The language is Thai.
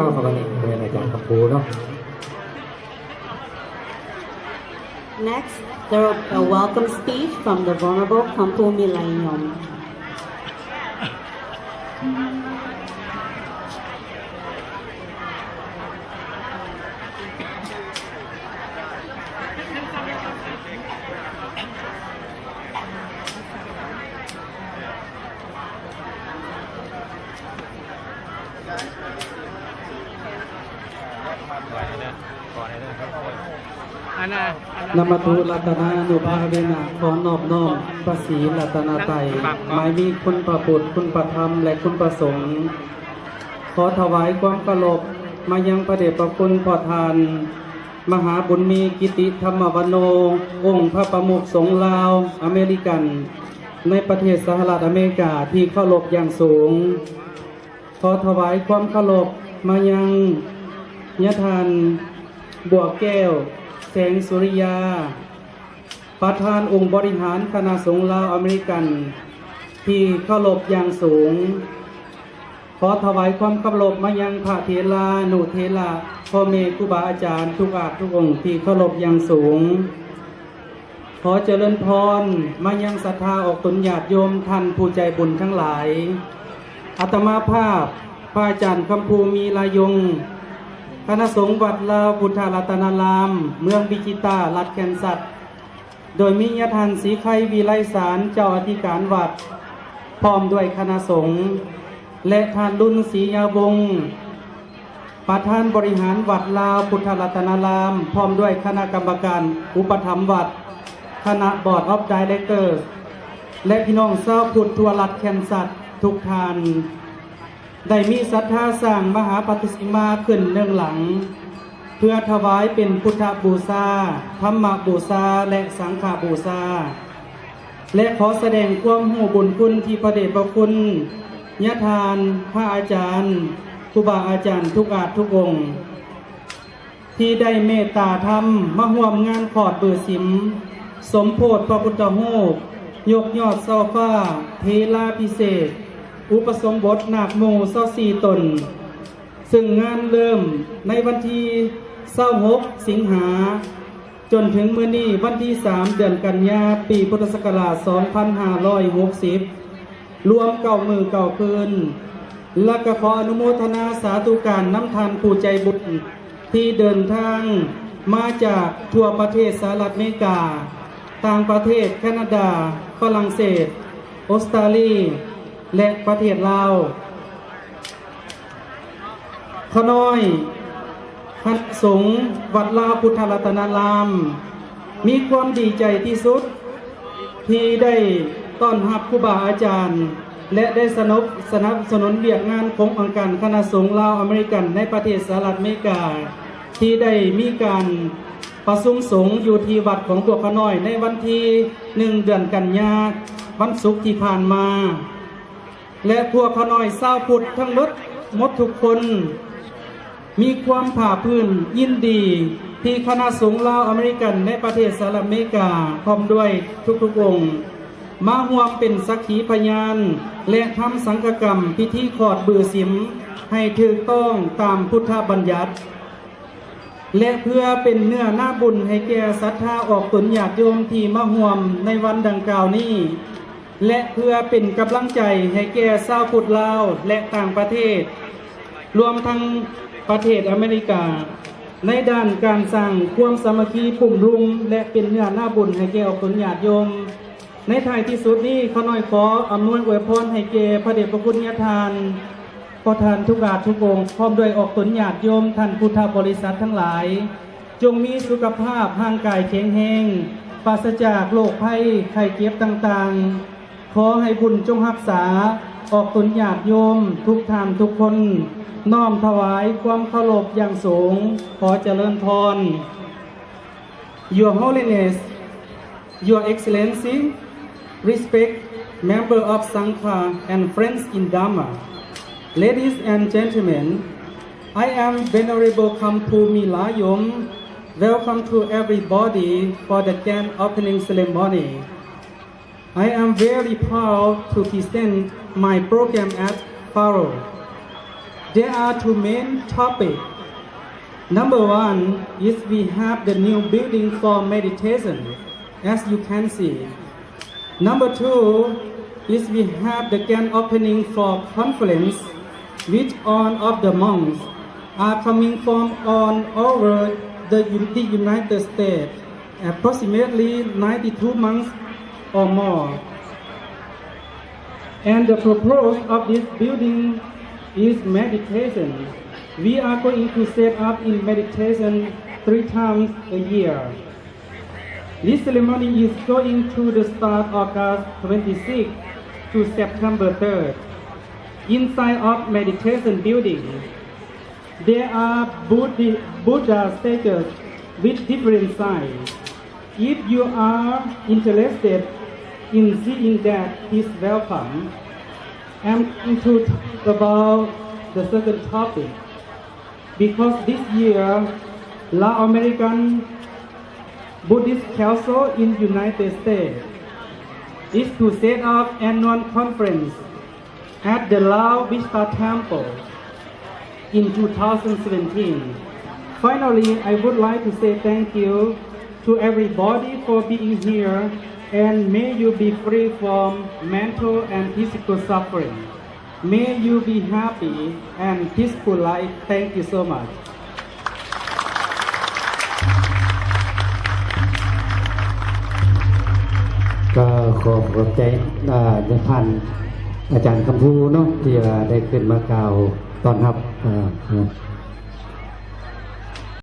ครับวันนี้เป็นอาจารย์คำพูเนาะ Next, there will be a welcome speech from the Venerable Kampu Millennium.นมัตุรัตนานุภาเวนะขอนอบน้อมพระศรีรัตนตรัยหมายมีคุณพระพุทธคุณพระธรรมและคุณพระสงฆ์ขอถวายความเคารพมายังพระเดชพระคุณพ่อทาน มหาบุญมีกิติธรรมวโนองค์พระประมุขสงฆ์ลาวอเมริกัน ในประเทศสหรัฐอเมริกาที่เคารพอย่างสูงขอถวายความเคารพมายังญาทานบัวแก้วแสงสุริยาประธานองค์บริหารคณะสงฆ์ลาวอเมริกันที่เคารพอย่างสูงขอถวายความเคารพมายังพระเถรานุเถระพ่อแม่ครูบาอาจารย์ทุกอาทุกองค์ที่เคารพอย่างสูงขอเจริญพรมายังศรัทธาออกตนญาติโยมท่านผู้ใจบุญทั้งหลายอาตมาภาพพระอาจารย์คำภูมีลายงคณะสงฆ์วัดลาวพุทธรัตนารามเมืองบิจิตารัฐแคนซัสโดยมีญาติศรีไข่วิไลสารเจ้าอธิการวัดพร้อมด้วยคณะสงฆ์และท่านรุ่นศรียาวงศ์ประธานบริหารวัดลาวพุทธรัตนารามพร้อมด้วยคณะกรรมการอุปถัมภ์วัดคณะบอร์ดออฟไดเรคเตอร์และพี่น้องชาวพุทธทั่วรัฐแคนซัสทุกท่านได้มีศรัทธาสร้างมหาปฏิมาขึ้นเนื่องหลังเพื่อถวายเป็นพุทธบูชาธรรมบูชาและสังฆบูชาและขอแสดงความหูบุญคุณที่พระเดชพระคุณญาทานพระอาจารย์ครูบาอาจารย์ทุกอาทุกองค์ที่ได้เมตตาธรรมมาร่วมงานขอดเบือสิมสมโพธิพระพุทธรูปยกยอดเสาฟ้าเทลาพิเศษอุปสมบทนาคโม24ตนซึ่งงานเริ่มในวันที่26สิงหาจนถึงมื้อนี้วันที่3เดือนกันยาปีพุทธศักราช2560รวม9มื้อ9คืนและก็ขออนุโมทนาสาธุการน้ำทานผู้ใจบุญที่เดินทางมาจากทั่วประเทศสหรัฐอเมริกาต่างประเทศแคนาดาฝรั่งเศสออสเตรเลียและประเทศลาวขน้อยคณะสงฆ์วัดลาวพุทธรัตนารามมีความดีใจที่สุดที่ได้ต้อนรับครูบาอาจารย์และได้สนับสนุนเวียกงานขององค์การคณะสงฆ์ลาวอเมริกันในประเทศสหรัฐอเมริกาที่ได้มีการประชุมสงฆ์อยู่ที่วัดของตัวขน้อยในวันที่1เดือนกันยายนวันศุกร์ที่ผ่านมาและพวกขน้อยชาวพุทธทั้งหมดทุกคนมีความภาคพื้นยินดีที่คณะสงฆ์ลาวอเมริกันในประเทศสหรัฐอเมริกาพร้อมด้วยทุกๆองค์มาร่วมเป็นสักขีพยานและทำสังฆกรรมพิธีขอดเบือสิมให้ถูกต้องตามพุทธบัญญัติและเพื่อเป็นเนื้อหน้าบุญให้แก่ศรัทธาออกตนญาติโยมที่มาร่วมในวันดังกล่าวนี้และเพื่อเป็นกำลังใจให้แก่ชาวพุทธลาวและต่างประเทศรวมทั้งประเทศอเมริกาในด้านการสร้างความสามัคคีกลุ่มรุมและเป็นเนื้อหน้าบุญให้แก่ออกตนญาติโยมในท้ายที่สุดนี้ข้าน้อยขออำนวยอวยพรให้แก่พระเดชพระคุณญาทานขอทานทุกอาทุกองค์พร้อมด้วยออกตนญาติโยมท่านพุทธบริษัททั้งหลายจงมีสุขภาพร่างกายแข็งแรงปราศจากโรคภัยไข้เจ็บต่างๆขอให้บุญจงรักษาออกตนญาติโยมทุกท่านทุกคนน้อมถวายความเคารพอย่างสูงขอเจริญพร Your Holiness Your Excellency Respect Member of Sangha and friends in Dhamma Ladies and gentlemen I am Venerable Kampu Milayom Welcome to everybody for the grand opening ceremony I am very proud to present my program as follows there are two main topics. Number one is we have the new building for meditation, as you can see. Number two is we have the grand opening for conference, which all of the monks are coming from all over the United States, approximately 92 months or more. And the purpose of this building is meditation. We are going to set up in meditation 3 times a year. This ceremony is going to the start August 26th to September 3rd. Inside of meditation building, there are Buddha statues with different sizes. If you are interested in seeing that, please welcome. I'm going to talk about the second topic. Because this year, La American Buddhist Council in United States is to set up annual conference at the Lao Vista Temple in 2017. Finally, I would like to say thank you to everybody for being here, and may you be free from mental and physical suffering. May you be happy and peaceful life. Thank you so much. ก็ขอบใจในพันอาจารย์คำพูเนาะที่ได้ขึ้นมากล่าวตอนรับ